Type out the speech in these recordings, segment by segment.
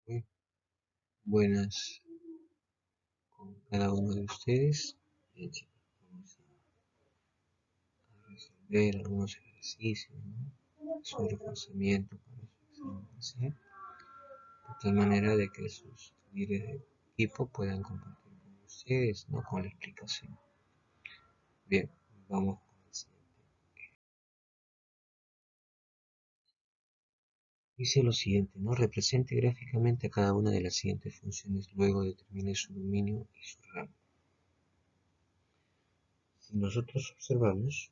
Muy buenas con cada uno de ustedes. Bien, chicos, vamos a resolver algunos ejercicios, ¿no? Su reforzamiento para su examen, ¿sí? De tal manera de que sus líderes de equipo puedan compartir con ustedes, ¿no? Con la explicación. Bien, vamos con el siguiente. Dice lo siguiente, ¿no? Represente gráficamente a cada una de las siguientes funciones, luego determine su dominio y su rango. Si nosotros observamos,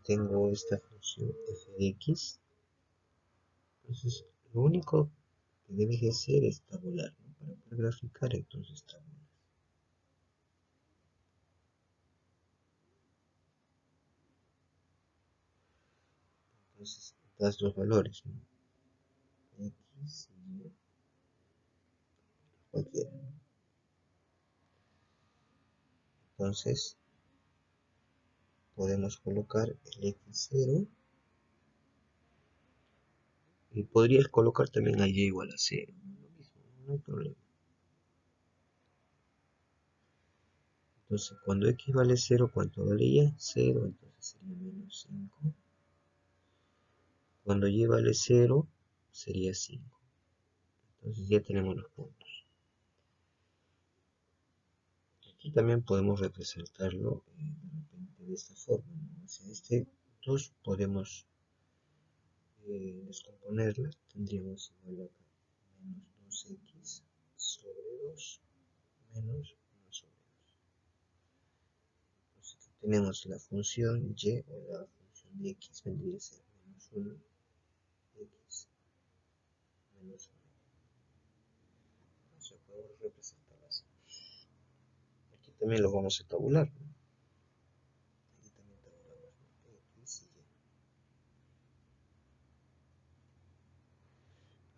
tengo esta función f de x. Entonces, lo único que debes de hacer es tabular, ¿no? Para poder graficar, entonces tabulas. Entonces, das los valores, ¿no? X y cualquiera. Entonces, podemos colocar el x0 y podrías colocar también a y igual a 0. Lo mismo, no hay problema. Entonces, cuando x vale 0, ¿cuánto vale y? 0, entonces sería menos 5. Cuando y vale 0, sería 5. Entonces ya tenemos los puntos. Aquí también podemos representarlo de repente de esta forma, ¿no? O sea, este 2 podemos descomponerla. Tendríamos igual acá menos 2x sobre 2 menos 1 sobre 2. Entonces aquí tenemos la función y o la función de x vendría a ser menos 1 x menos 1. O sea, podemos representarla así. Aquí también lo vamos a tabular, ¿no? Aquí también tabulamos, ¿no? X y y.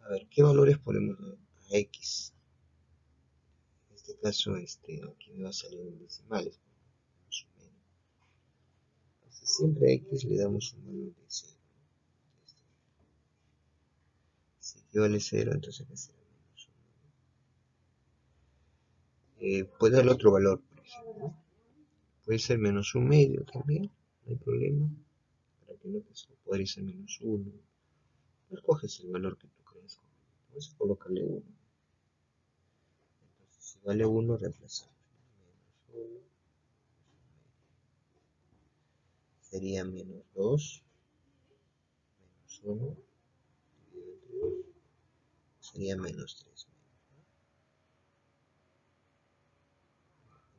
A ver, ¿qué valores ponemos a x? En este caso, aquí me va a salir en decimales. Entonces, siempre a x le damos un valor de 0. Si aquí vale 0, entonces acá será menos 1. Puede darle otro valor, por ejemplo. Puede ser menos un medio también, no hay problema. Para que no te podría ser menos 1. Escoges el valor que tú creas. Vamos a colocarle 1. Entonces, si vale 1, reemplazamos. Menos 1 sería menos 2. Menos 1 dividido entre 2 sería menos 3.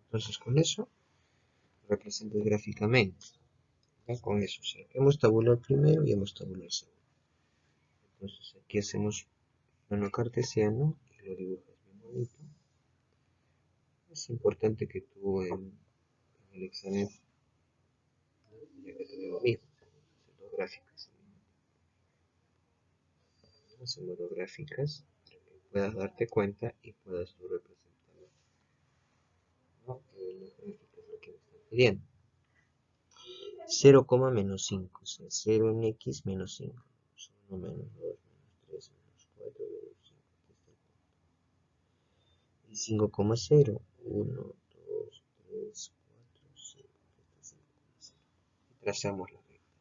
Entonces, con eso represento gráficamente. ¿Ya? Con eso, o sea, hemos tabulado primero y hemos tabulado segundo. Entonces, aquí hacemos plano cartesiano y lo dibujas bien bonito. Es importante que tú en el examen, ya que te digo lo mismo, haciendo gráficas, haciendo gráficas para que puedas darte cuenta y puedas tú representar, ¿no? Las gráficas que me están pidiendo. 0, menos 5, o sea, 0 en x menos 5, 1 menos 2, menos 3, menos 4, menos 5, aquí está el punto. Y 5,0, 1, 2, 3, 4, 5, aquí está 5,0. Y trazamos la recta.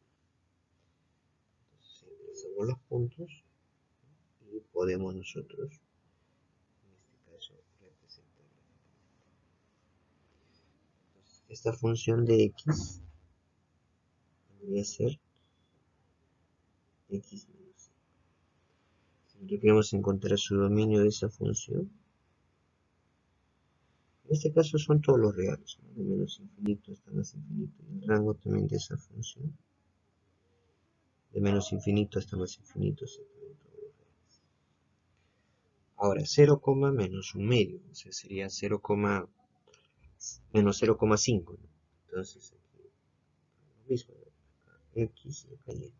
Entonces, trazamos los puntos y podemos nosotros, en este caso, representar. Entonces, esta función de x debería ser x menos 5. Si nosotros queremos encontrar su dominio de esa función, en este caso son todos los reales, ¿no? De menos infinito hasta más infinito. Y el rango también de esa función, de menos infinito hasta más infinito, se pueden todos los reales. Ahora, 0, menos un medio, o sea, sería 0, menos 0,5, ¿no? Entonces, aquí lo mismo, ¿no? Acá x y acá y.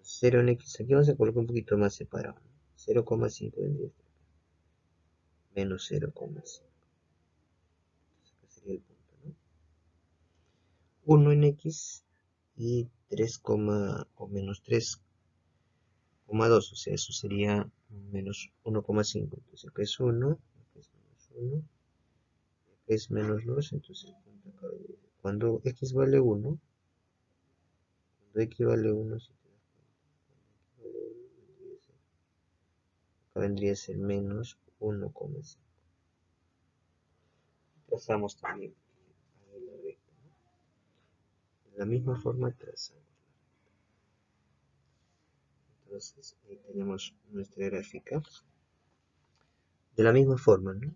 0 en x, aquí vamos a colocar un poquito más separado, ¿no? 0,5 vendría acá, menos 0,5. Acá sería el punto, ¿no? 1 en x y 3, o menos 3,2, o sea, eso sería menos 1,5. Entonces acá es 1, acá es menos 1, acá es menos 2, entonces el punto acá vendría. Cuando x vale 1, cuando x vale 1, si te das cuenta, cuando x vale 1 acá vendría a ser menos 1,5. Trazamos también la recta, ¿no? De la misma forma trazamos. Entonces ahí tenemos nuestra gráfica. De la misma forma, ¿no?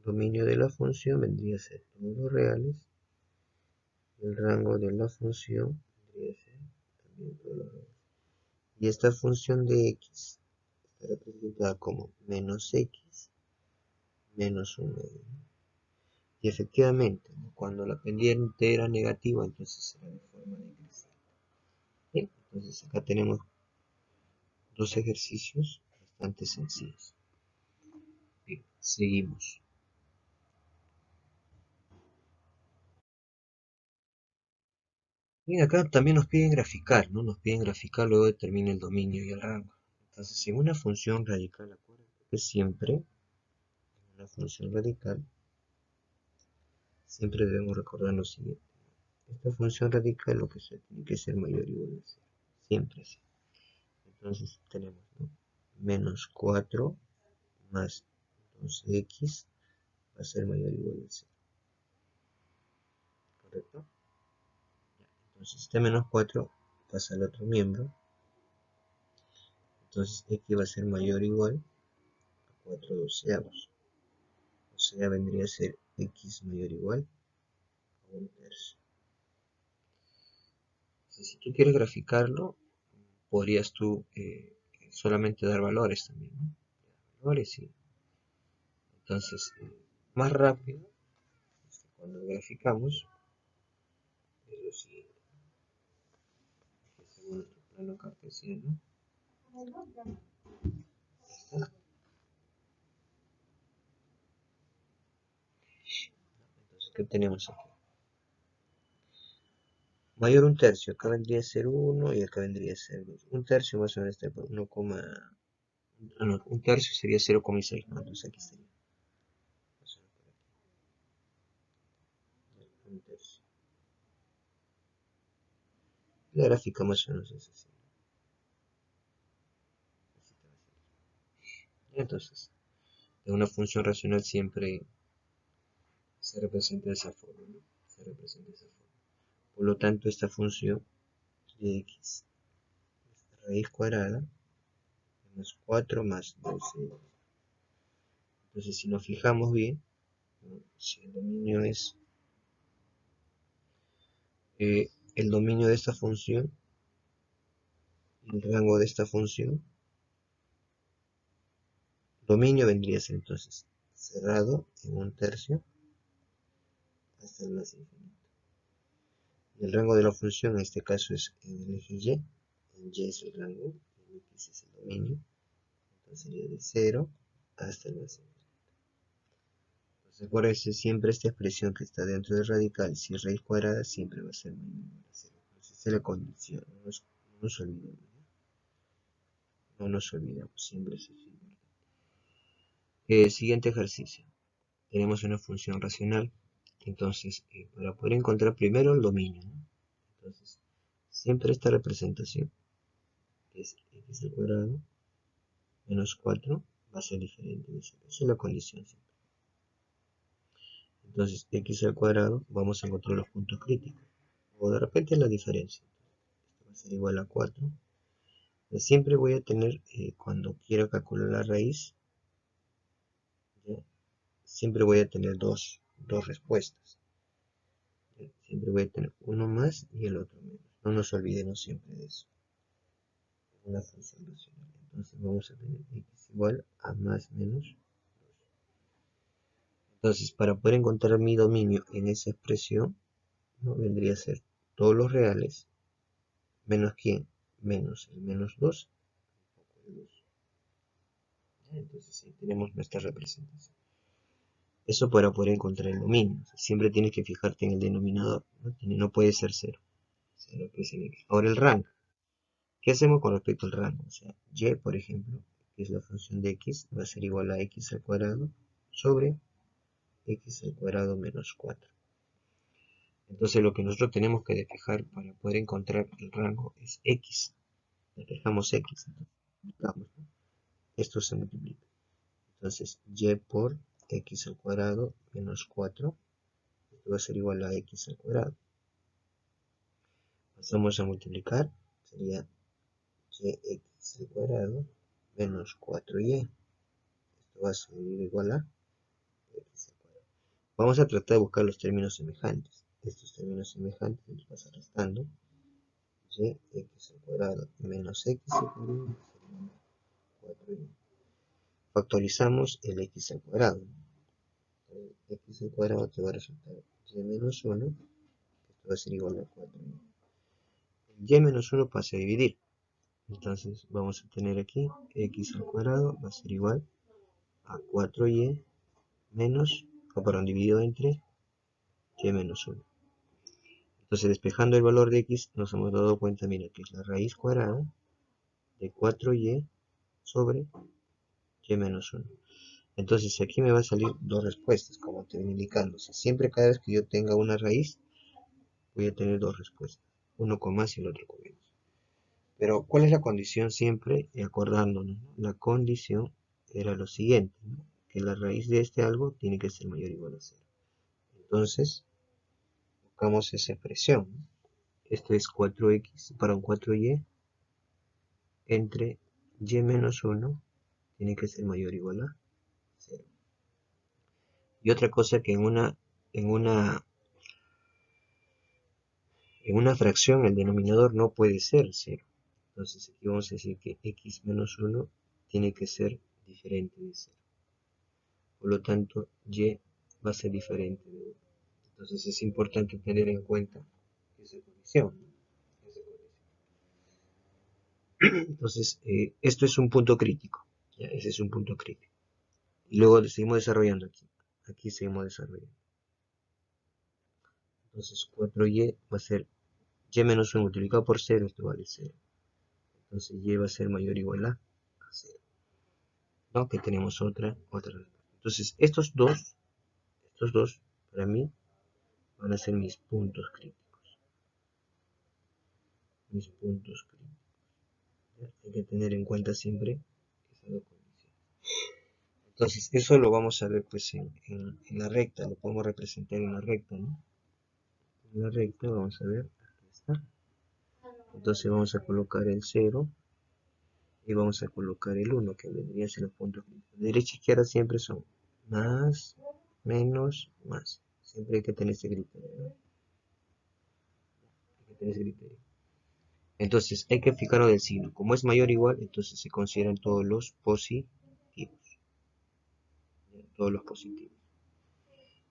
Dominio de la función vendría a ser todos los reales. El rango de la función vendría a ser también todos los reales. Y esta función de x está representada como menos x menos 1. Y efectivamente, ¿no? Cuando la pendiente era negativa, entonces será de forma decreciente. Bien, entonces acá tenemos dos ejercicios bastante sencillos. Bien, seguimos. Bien, acá también nos piden graficar, ¿no? Nos piden graficar, luego determina el dominio y el rango. Entonces, en una función radical, acuérdense que siempre, en una función radical, siempre debemos recordar lo siguiente. Esta función radical lo que sea tiene que ser mayor o igual a 0. Siempre así. Entonces tenemos, ¿no? Menos 4 más 2x va a ser mayor o igual a 0. ¿Correcto? Entonces este menos 4 pasa al otro miembro. Entonces x va a ser mayor o igual a 4 doceavos. O sea, vendría a ser x mayor o igual a 1/3. Si tú quieres graficarlo, podrías tú solamente dar valores también, ¿no? Valores y entonces más rápido cuando graficamos es lo siguiente. Hacemos nuestro plano cartesiano. Entonces, ¿qué tenemos aquí? Mayor un tercio, acá vendría a ser 1 y acá vendría a ser 2. Un tercio más o menos está por 1, no, un tercio sería 0,6, ¿no? Entonces aquí estaría. Un tercio. La gráfica más o menos es así. Entonces, en una función racional siempre se representa de esa forma, ¿no? Se representa de esa forma. Por lo tanto, esta función de x, esta raíz cuadrada, menos 4 más 12. Entonces, si nos fijamos bien, ¿no? Si el dominio es el dominio de esta función, el rango de esta función, dominio vendría a ser entonces cerrado en un tercio hasta el más infinito. Y el rango de la función en este caso es en el eje y, en y es el rango, en x es el dominio, entonces sería de 0 hasta el más infinito. Entonces por eso siempre esta expresión que está dentro del radical, si es raíz cuadrada, siempre va a ser menor a 0. Entonces esa es la condición, no nos olvidemos. No nos olvidemos, siempre es así. Siguiente ejercicio. Tenemos una función racional. Entonces, para poder encontrar primero el dominio, ¿no? Entonces, siempre esta representación, que es x al cuadrado menos 4, va a ser diferente. Esa es la condición siempre. Entonces, x al cuadrado, vamos a encontrar los puntos críticos. O de repente la diferencia. Esto va a ser igual a 4. Siempre voy a tener, cuando quiero calcular la raíz, ¿ya? Siempre voy a tener dos respuestas. Siempre voy a tener uno más y el otro menos. No nos olvidemos siempre de eso. Una función racional. Entonces vamos a tener x igual a más menos 2. Entonces, para poder encontrar mi dominio en esa expresión, ¿no? Vendría a ser todos los reales, menos quién, menos el menos 2, el 2. Entonces ahí tenemos nuestra representación. Eso para poder encontrar el dominio. Siempre tienes que fijarte en el denominador, ¿no? No puede ser 0. 0 que es en x. Ahora el rango. ¿Qué hacemos con respecto al rango? O sea, y, por ejemplo, que es la función de x, va a ser igual a x al cuadrado sobre x al cuadrado menos 4. Entonces lo que nosotros tenemos que despejar para poder encontrar el rango es x. Despejamos x, multiplicamos, ¿no? Esto se multiplica. Entonces y por x al cuadrado menos 4, esto va a ser igual a x al cuadrado. Pasamos a multiplicar, sería yx al cuadrado menos 4y. Esto va a ser igual a x al cuadrado. Vamos a tratar de buscar los términos semejantes. Estos términos semejantes los vas restando. Yx al cuadrado menos x al cuadrado 4y. Factorizamos el x al cuadrado. El x al cuadrado te va a resultar y menos 1. Esto va a ser igual a 4y. El y menos 1 pasa a dividir. Entonces vamos a tener aquí x al cuadrado va a ser igual a 4y menos, dividido entre y menos 1. Entonces despejando el valor de x nos hemos dado cuenta, mira, que es la raíz cuadrada de 4y sobre y menos 1. Entonces aquí me va a salir dos respuestas, como te viene indicando. O sea, siempre cada vez que yo tenga una raíz, voy a tener dos respuestas. Uno con más y el otro con menos. Pero, ¿cuál es la condición siempre? Acordándonos, ¿no? La condición era lo siguiente, ¿no? Que la raíz de este algo tiene que ser mayor o igual a 0. Entonces, buscamos esa expresión, ¿no? Esto es 4x, para un 4y, entre y menos 1 tiene que ser mayor o igual a 0. Y otra cosa que en una fracción el denominador no puede ser 0. Entonces aquí vamos a decir que x menos 1 tiene que ser diferente de 0. Por lo tanto, y va a ser diferente de 1. Entonces es importante tener en cuenta esa condición. Entonces, esto es un punto crítico. ¿Ya? Ese es un punto crítico. Y luego seguimos desarrollando aquí. Aquí seguimos desarrollando. Entonces 4y va a ser y menos 1 multiplicado por 0, esto vale 0. Entonces y va a ser mayor o igual a 0. ¿No? Que tenemos otra respuesta. Entonces estos dos, para mí, van a ser mis puntos críticos. Mis puntos críticos. ¿Ya? Hay que tener en cuenta siempre esas dos condiciones. Entonces eso lo vamos a ver pues en la recta, lo podemos representar en la recta, ¿no? En la recta vamos a ver, aquí está. Entonces vamos a colocar el 0 y vamos a colocar el 1, que vendría a ser los puntos críticos. De derecha a izquierda siempre son más, menos, más. Siempre hay que tener ese criterio, ¿no? Hay que tener ese criterio. Entonces hay que fijarnos del signo. Como es mayor o igual, entonces se consideran todos los positivos. ¿Ya? Todos los positivos.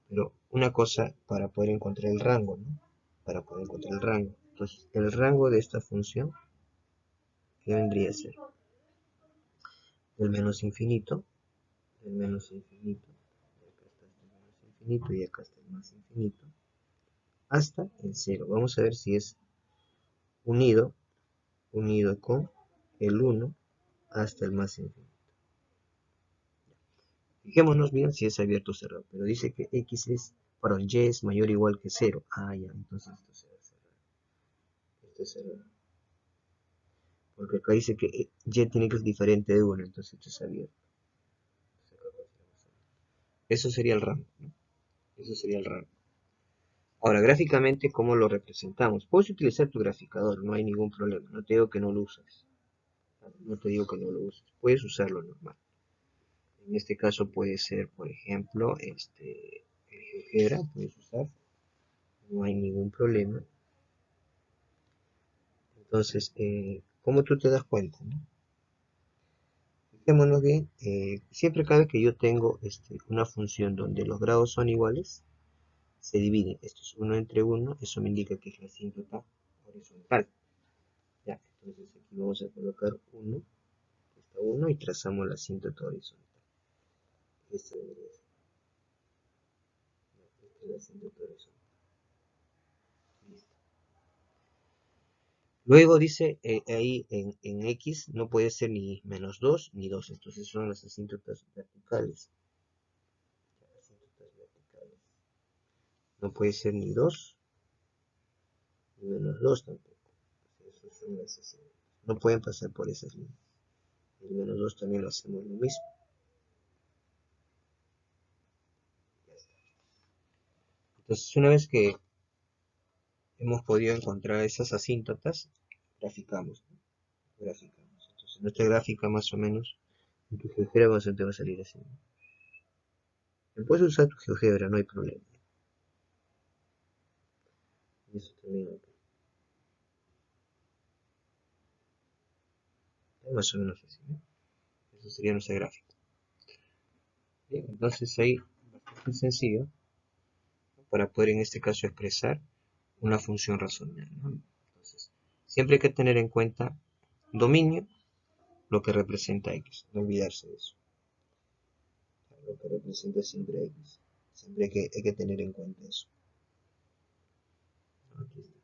Pero una cosa para poder encontrar el rango, ¿no? Para poder encontrar el rango. Entonces, el rango de esta función, ¿qué vendría a ser? Del menos infinito, y acá está el menos infinito, y acá está el más infinito, hasta el 0. Vamos a ver si es unido con el 1 hasta el más infinito. Fijémonos bien si es abierto o cerrado, pero dice que x es, perdón, y es mayor o igual que 0. Ah, ya, entonces esto se va a cerrar. Esto es cerrado. Porque acá dice que y tiene que ser diferente de 1, entonces esto es abierto. Eso sería el rango, ¿no? Eso sería el rango. Ahora, gráficamente, ¿cómo lo representamos? Puedes utilizar tu graficador, no hay ningún problema. No te digo que no lo uses. No te digo que no lo uses. Puedes usarlo normal. En este caso puede ser, por ejemplo, el GeoGebra, puedes usar. No hay ningún problema. Entonces, ¿cómo tú te das cuenta, ¿no? Fijémonos bien, siempre cada vez que yo tengo una función donde los grados son iguales, se divide. Esto es 1 entre 1, eso me indica que es la asíntota horizontal. Ya, entonces aquí vamos a colocar 1, está 1 y trazamos la asíntota horizontal. Esta debería ser. Esta es la asíntota horizontal. Listo. Luego dice ahí en X no puede ser ni menos 2 ni 2. Entonces son las asíntotas verticales. No puede ser ni 2 ni menos 2 tampoco. Esas son las asíntotas. No pueden pasar por esas líneas. El menos 2 también lo hacemos lo mismo. Entonces una vez que hemos podido encontrar esas asíntotas, graficamos. Entonces nuestra gráfica más o menos en tu GeoGebra te va a salir así. Puedes usar tu GeoGebra, no hay problema. Y eso también más o menos así, ¿no? Eso sería nuestra gráfica. Bien, entonces ahí bastante sencillo, ¿no? Para poder en este caso expresar una función razonable, ¿no? Entonces, siempre hay que tener en cuenta dominio, lo que representa X, no olvidarse de eso. Lo que representa siempre X. Siempre hay que tener en cuenta eso. Aquí está.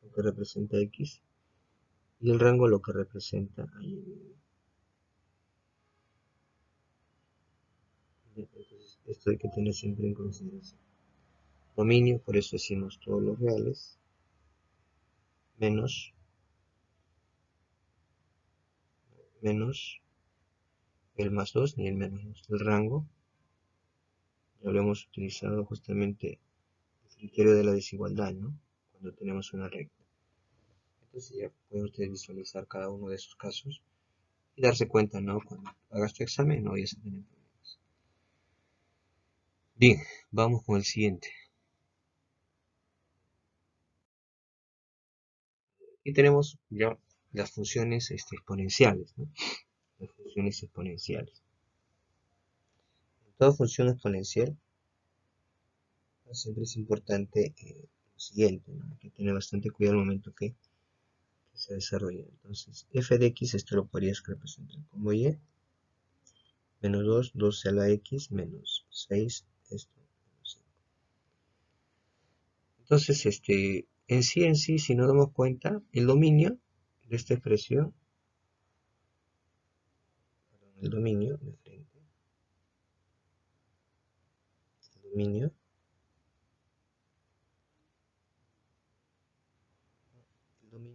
Lo que representa X y el rango lo que representa ahí. Entonces, esto hay que tener siempre en consideración. Dominio, por eso decimos todos los reales, menos el más 2 ni el menos 2. El rango, ya lo hemos utilizado justamente el criterio de la desigualdad, ¿no? Cuando tenemos una recta. Entonces ya pueden ustedes visualizar cada uno de esos casos y darse cuenta, ¿no? Cuando hagas tu examen no vayas a tener problemas. Bien, vamos con el siguiente. Aquí tenemos ya las funciones exponenciales, ¿no? Las funciones exponenciales. En toda función exponencial siempre es importante lo siguiente, ¿no? Hay que tener bastante cuidado al momento que se desarrolla. Entonces, f de x esto lo podrías representar como y, menos 2, 12 a la x, menos 6, esto, menos 5. Entonces, en sí, si nos damos cuenta, el dominio de esta expresión, el dominio de frente, el dominio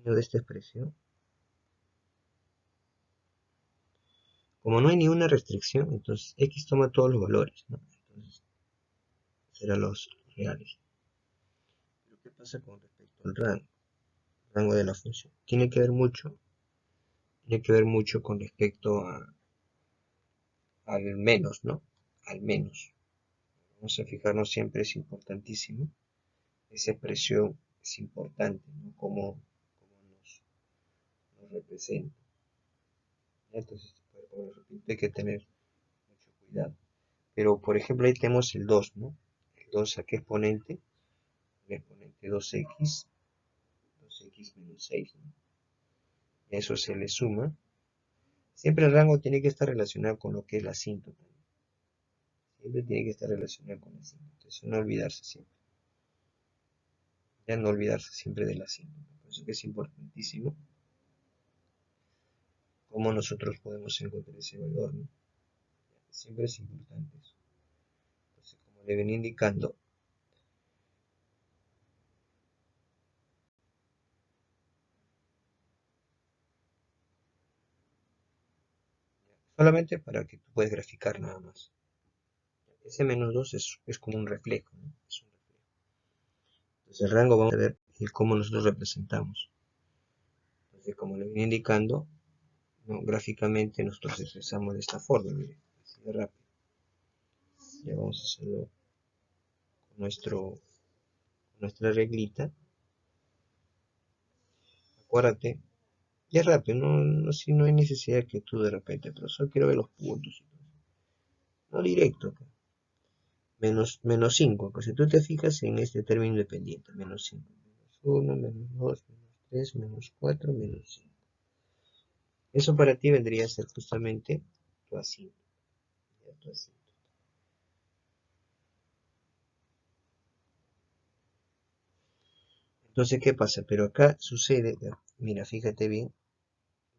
de esta expresión, como no hay ninguna restricción, entonces x toma todos los valores, ¿no? Entonces, serán los reales. Pero ¿qué pasa con respecto al rango de la función? Tiene que ver mucho con respecto al menos, ¿no? Al menos. Vamos a fijarnos siempre, es importantísimo. Esa expresión es importante, ¿no? Cómo nos representa. Entonces, como repito, hay que tener mucho cuidado. Pero, por ejemplo, ahí tenemos el 2, ¿no? El 2 a qué exponente? El exponente 2x menos 6, ¿no? Eso se le suma. Siempre el rango tiene que estar relacionado con lo que es la asíntota. Siempre tiene que estar relacionado con la asíntota. Eso no olvidarse siempre. Ya no olvidarse siempre de la asíntota. Por eso que es importantísimo cómo nosotros podemos encontrar ese valor, ¿no? Siempre es importante eso. Entonces, como le venía indicando, solamente para que tú puedas graficar nada más. Ese menos 2 es como un reflejo, ¿no? Es un reflejo. Entonces el rango vamos a ver cómo nosotros representamos. Entonces, como le venía indicando, ¿no? Gráficamente nosotros expresamos de esta forma, mire, así de rápido. Ya vamos a hacerlo con nuestra reglita. Acuérdate, ya rápido, si no hay necesidad que tú de repente, pero solo quiero ver los puntos. No directo. Menos 5, pues si tú te fijas en este término independiente, menos 5, menos 1, menos 2, menos 3, menos 4, menos 5. Eso para ti vendría a ser justamente tu asíntota. Entonces, ¿qué pasa? Pero acá sucede, mira, fíjate bien,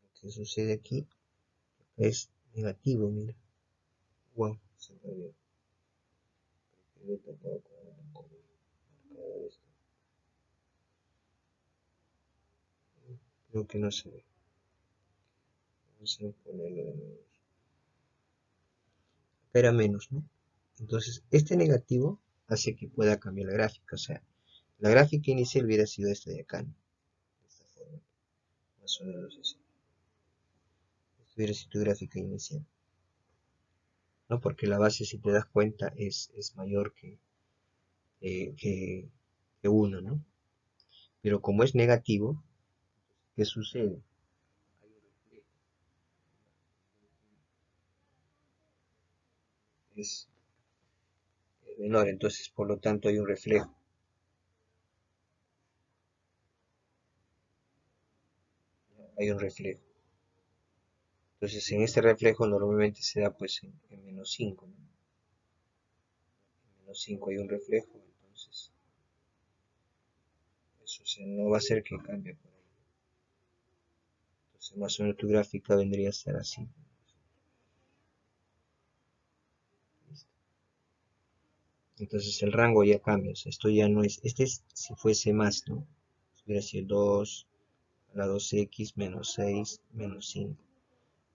lo que sucede aquí es negativo, mira. Wow, se me había tapado con marcador esto. Creo que no se ve. Vamos a ponerlo de nuevo. Era menos, ¿no? Entonces, este negativo hace que pueda cambiar la gráfica. O sea, la gráfica inicial hubiera sido esta de acá, ¿no? De esta forma, más o menos así. Esta hubiera sido tu gráfica inicial, ¿no? Porque la base, si te das cuenta, es mayor eh, que, que 1, ¿no? Pero como es negativo, ¿qué sucede? Es menor, entonces por lo tanto hay un reflejo. Hay un reflejo. Entonces en este reflejo normalmente se da pues en menos 5, ¿no? En menos 5 hay un reflejo, entonces eso no va a hacer que cambie por ahí. Entonces más o menos tu gráfica vendría a ser así. ¿Listo? Entonces el rango ya cambia, o sea, esto ya no es, este es si fuese más, ¿no? Si hubiera sido 2 a la 2x menos 6 menos 5.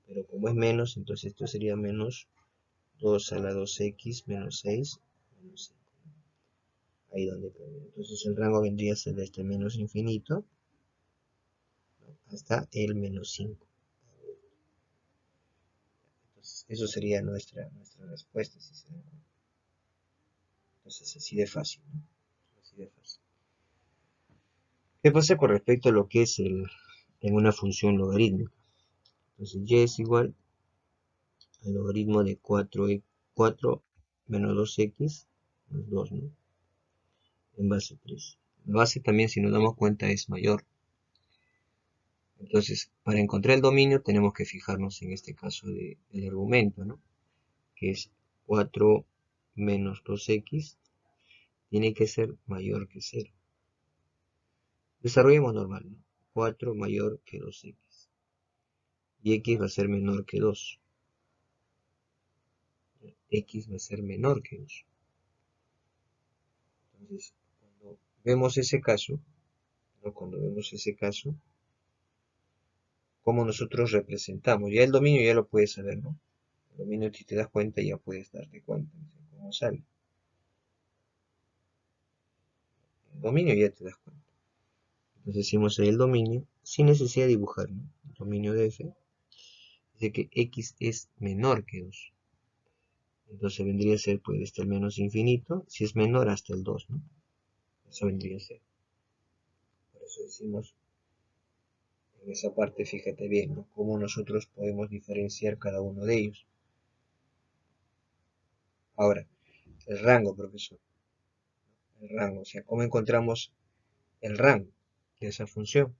Pero como es menos, entonces esto sería menos 2 a la 2x menos 6 menos 5. Ahí donde cambia. Entonces el rango vendría a ser desde menos infinito, ¿no? Hasta el menos 5. Entonces eso sería nuestra respuesta, si se dan cuenta. Entonces así de fácil, ¿no? Así de fácil. ¿Qué pasa con respecto a lo que es en una función logarítmica? Entonces y es igual al logaritmo de 4 menos 2x más 2, ¿no? En base 3. La base también, si nos damos cuenta, es mayor. Entonces, para encontrar el dominio tenemos que fijarnos en este caso del argumento, ¿no? Que es 4 menos 2x tiene que ser mayor que 0. Desarrollemos normal, ¿no? 4 mayor que 2x. Y x va a ser menor que 2. X va a ser menor que 2. Entonces, cuando vemos ese caso, ¿no? Cuando vemos ese caso, ¿cómo nosotros representamos? Ya el dominio ya lo puedes saber, ¿no? El dominio, si te das cuenta, ya puedes darte cuenta de cómo sale. El dominio ya te das cuenta. Entonces decimos ahí el dominio, sin necesidad de dibujar, ¿no? El dominio de f dice que x es menor que 2. Entonces vendría a ser pues hasta el menos infinito, si es menor hasta el 2, ¿no? Eso vendría a ser. Por eso decimos en esa parte, fíjate bien, ¿no? Cómo nosotros podemos diferenciar cada uno de ellos. Ahora, el rango, profesor. El rango, o sea, ¿cómo encontramos el rango de esa función?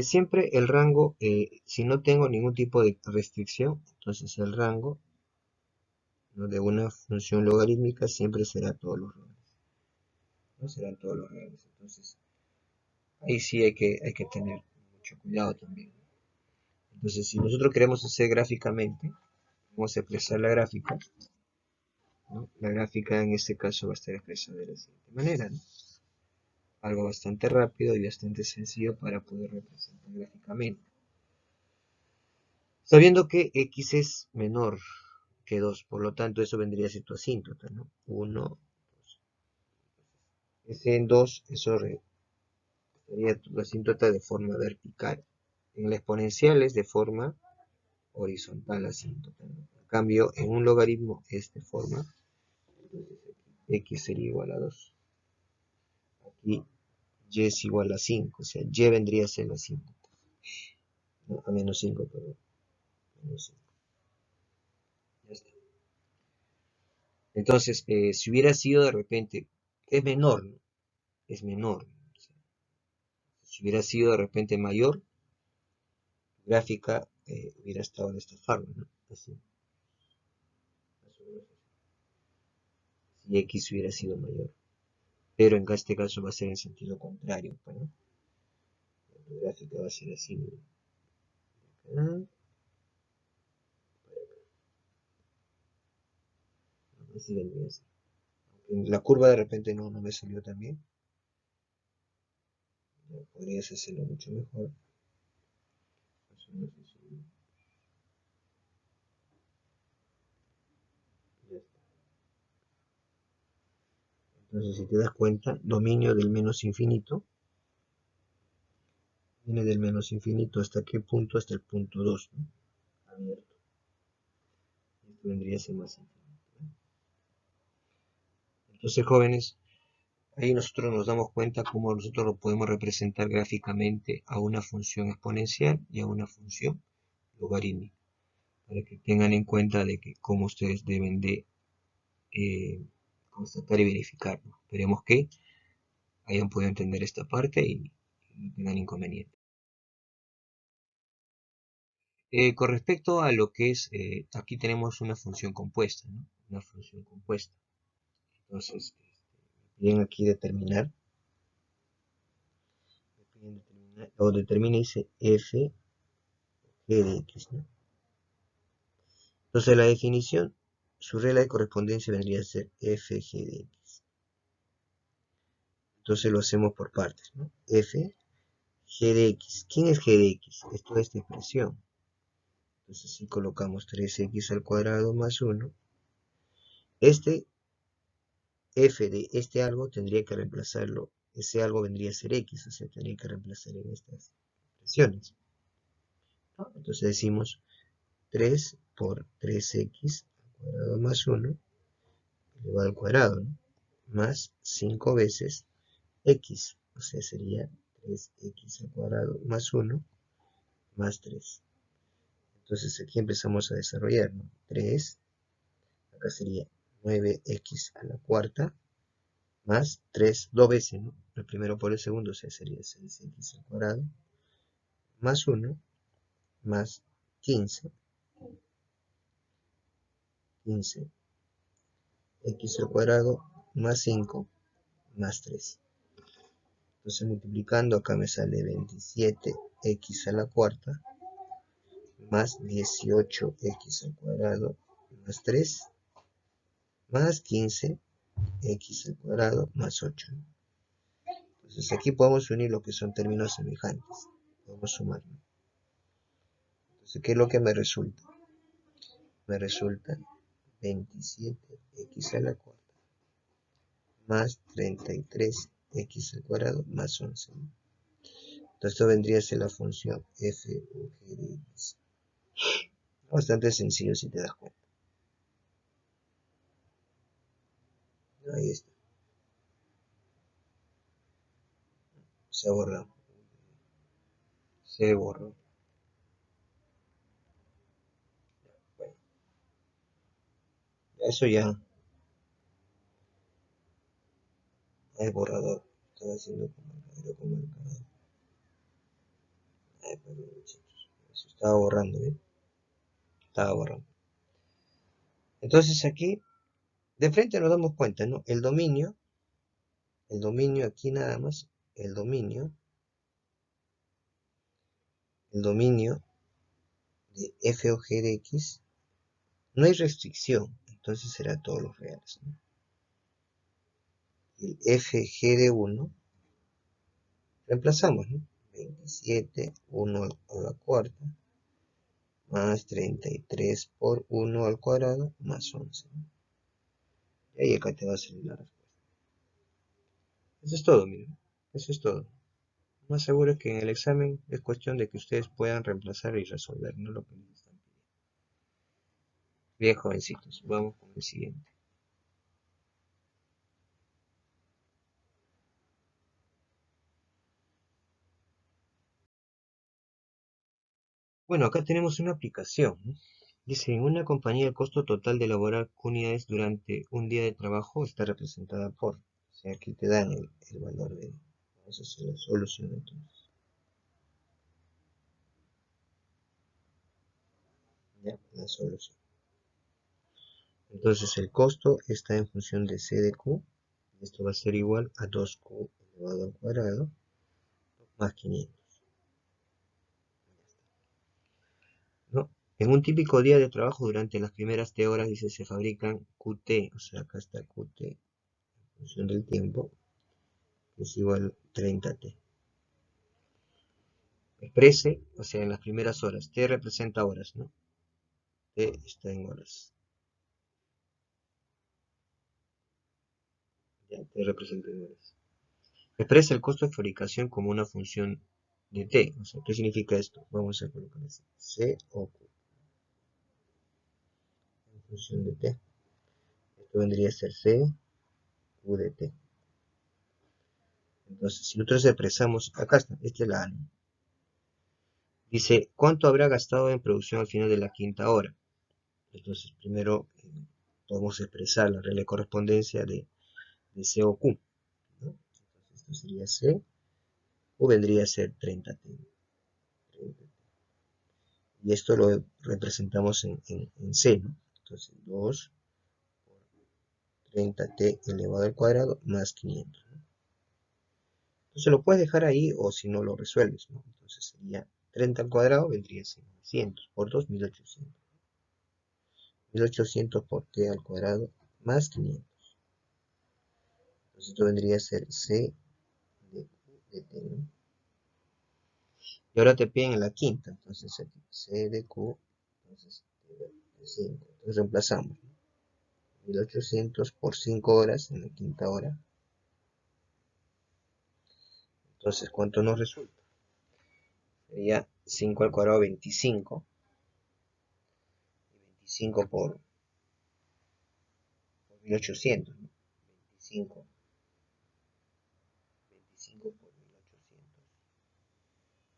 Siempre el rango, si no tengo ningún tipo de restricción, entonces el rango, ¿no?, de una función logarítmica siempre será todos los reales. No serán todos los reales. Entonces, ahí sí hay que tener mucho cuidado también. Entonces, si nosotros queremos hacer gráficamente, vamos a expresar la gráfica, ¿no? La gráfica en este caso va a estar expresada de la siguiente manera, ¿no? Algo bastante rápido y bastante sencillo para poder representar gráficamente. Sabiendo que x es menor que 2, por lo tanto eso vendría a ser tu asíntota, ¿no? 1, 2. Ese en 2, eso sería tu asíntota de forma vertical. En la exponencial es de forma horizontal asíntota, ¿no? En cambio, en un logaritmo es de forma, entonces aquí x sería igual a 2. Aquí y es igual a 5, o sea, y vendría a ser la asíntota, ¿no? A menos 5, perdón. Menos 5. Ya está. Entonces, si hubiera sido de repente, es menor, ¿no? Es menor. O sea, si hubiera sido de repente mayor, gráfica hubiera estado de esta forma, ¿no? Así. Si x hubiera sido mayor. pero en este caso va a ser en sentido contrario, pues, ¿no? La gráfica va a ser así, acá, así vendría a ser. La curva de repente no me salió tan bien. Ya podrías hacerlo mucho mejor. Ya está. Entonces, si te das cuenta, dominio del menos infinito viene del menos infinito hasta qué punto, hasta el punto 2, ¿no? Abierto. Esto vendría a ser más infinito, ¿no? Entonces, jóvenes, ahí nosotros nos damos cuenta cómo nosotros lo podemos representar gráficamente a una función exponencial y a una función logarítmica, para que tengan en cuenta de que cómo ustedes deben de constatar y verificar, ¿no? Esperemos que hayan podido entender esta parte y no tengan inconveniente. Con respecto a lo que es, aquí tenemos una función compuesta, ¿no? Una función compuesta. Entonces, bien aquí determinar, o determina dice f g de x, ¿no? Entonces la definición, su regla de correspondencia vendría a ser f g de x. Entonces lo hacemos por partes, ¿no? F g de x. ¿Quién es g de x? Es toda esta expresión. Entonces si colocamos 3x al cuadrado más 1, este f de este algo tendría que reemplazarlo, ese algo vendría a ser x, o sea, tendría que reemplazar en estas expresiones, ¿no? Entonces decimos 3 por 3x al cuadrado más 1 elevado al cuadrado, ¿no? Más 5 veces x, o sea, sería 3x al cuadrado más 1 más 3. Entonces aquí empezamos a desarrollar, ¿no? 3, acá sería 9x a la cuarta, más 3, dos veces, ¿no? El primero por el segundo, o sea, sería 6x al cuadrado, más 1, más 15, 15, x al cuadrado, más 5, más 3. Entonces multiplicando, acá me sale 27x a la cuarta, más 18x al cuadrado, más 3, más 15x al cuadrado, más 8. Entonces aquí podemos unir lo que son términos semejantes. Podemos sumar. Entonces, ¿qué es lo que me resulta? Me resulta 27x a la cuarta más 33x al cuadrado más 11. Entonces esto vendría a ser la función f g de x. Bastante sencillo si te das cuenta. Ahí está. Se borra. Se borró. Bueno, eso ya es borrador. Estaba haciendo como el canal. Ay, perdón, muchachos. Eso estaba borrando, ¿eh? Estaba borrando. Entonces aquí, de frente nos damos cuenta, ¿no? El dominio aquí nada más, el dominio de f o g de x, no hay restricción, entonces será todos los reales, ¿no? El f g de 1, reemplazamos, ¿no? 27, 1 a la cuarta, más 33 por 1 al cuadrado, más 11, ¿no? Y ahí acá te va a salir la respuesta. Eso es todo, miren. Eso es todo. Más seguro es que en el examen es cuestión de que ustedes puedan reemplazar y resolver, no lo que les están pidiendo. Bien, jovencitos, vamos con el siguiente. Bueno, acá tenemos una aplicación, ¿no? Dice, en una compañía el costo total de elaborar unidades durante un día de trabajo está representada por. O sea, aquí te dan el valor de. Vamos a hacer la solución entonces. Ya, la solución. Entonces el costo está en función de C de Q Esto va a ser igual a 2q elevado al cuadrado más 500. ¿No? En un típico día de trabajo, durante las primeras T horas, dice, se fabrican QT, o sea, acá está QT, en función del tiempo, que es igual a 30T. Exprese, o sea, en las primeras horas. T representa horas, ¿no? T está en horas. Ya, T representa en horas. Expresa el costo de fabricación como una función de T. O sea, ¿qué significa esto? Vamos a colocar así. C o Q. En función de T. Esto vendría a ser C, Q de T. Entonces, si nosotros expresamos, acá está, esta es la A. Dice, ¿cuánto habrá gastado en producción al final de la quinta hora? Entonces, primero podemos expresar la regla de correspondencia de C o Q, ¿no? Entonces, esto sería C, Q vendría a ser 30T. Y esto lo representamos en C, ¿no? Entonces, 2 por 30T elevado al cuadrado más 500, ¿no? Entonces lo puedes dejar ahí o si no lo resuelves, ¿no? Entonces sería 30 al cuadrado vendría a ser 900 por 2, 1800. 1800 por t al cuadrado más 500. Entonces esto vendría a ser c de q de t, ¿no? Y ahora te piden en la quinta, entonces aquí c de q, entonces de 5. Entonces reemplazamos, ¿no? 1800 por 5 horas en la quinta hora. Entonces, ¿cuánto nos resulta? Sería 5 al cuadrado 25. Y 25 por 1800, ¿no? 25 por 1800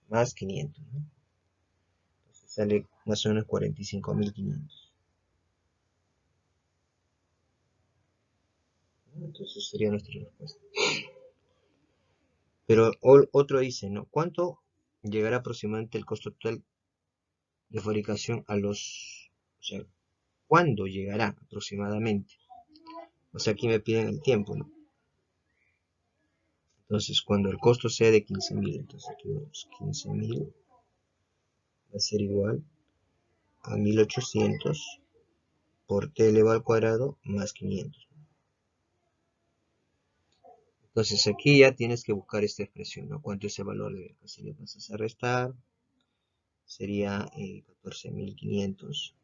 más 500, ¿no? Entonces sale más o menos 45.500. ¿No? Entonces sería nuestra respuesta. Pero otro dice, ¿no? ¿Cuánto llegará aproximadamente el costo total de fabricación a los... O sea, ¿cuándo llegará aproximadamente? O sea, aquí me piden el tiempo, ¿no? Entonces, cuando el costo sea de 15.000, entonces aquí vemos 15.000 va a ser igual a 1800 por t elevado al cuadrado más 500. Entonces aquí ya tienes que buscar esta expresión, ¿no? ¿Cuánto es el valor de si le pasas a restar? Sería 14.500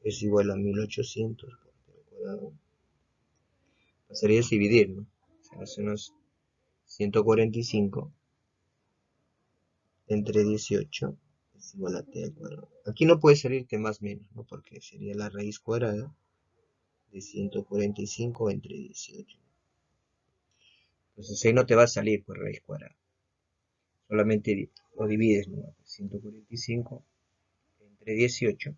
es igual a 1800 por t al cuadrado. Pasaría a dividir, ¿no? O sea, hace unos 145 entre 18 es igual a t al cuadrado. Aquí no puede salir que más menos, ¿no? Porque sería la raíz cuadrada de 145 entre 18. Entonces ahí no te va a salir por raíz cuadrada. Solamente lo divides, ¿no? 145 entre 18.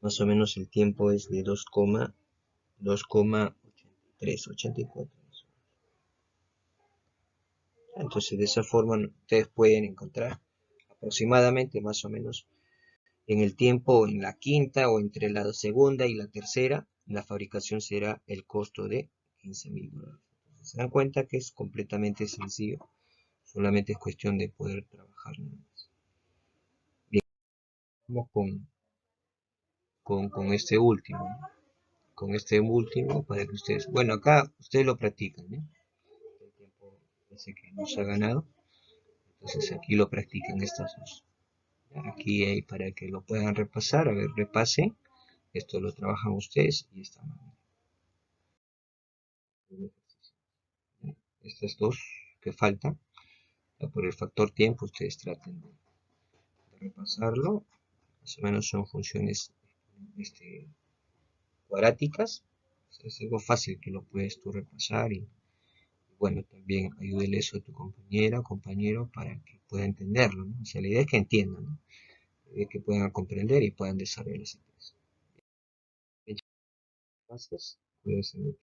Más o menos el tiempo es de 2,84. Entonces de esa forma ustedes pueden encontrar aproximadamente más o menos en el tiempo, en la quinta o entre la segunda y la tercera, la fabricación será el costo de $15.000. Se dan cuenta que es completamente sencillo, solamente es cuestión de poder trabajar. Bien, vamos con este último, ¿no? Con este último para que ustedes, bueno, acá ustedes lo practican, ¿no? El tiempo ese que nos ha ganado, entonces aquí lo practican estas dos. Aquí hay para que lo puedan repasar, a ver, repasen, esto lo trabajan ustedes y esta manera. Estas dos que faltan, por el factor tiempo, ustedes traten de repasarlo, más o menos son funciones cuadráticas, es algo fácil que lo puedes tú repasar y bueno, también ayúdele eso a tu compañera o compañero para que pueda entenderlo, ¿no? O sea, la idea es que entiendan, ¿no? La idea es que puedan comprender y puedan desarrollar ese proceso. Muchas gracias. Cuídense mucho.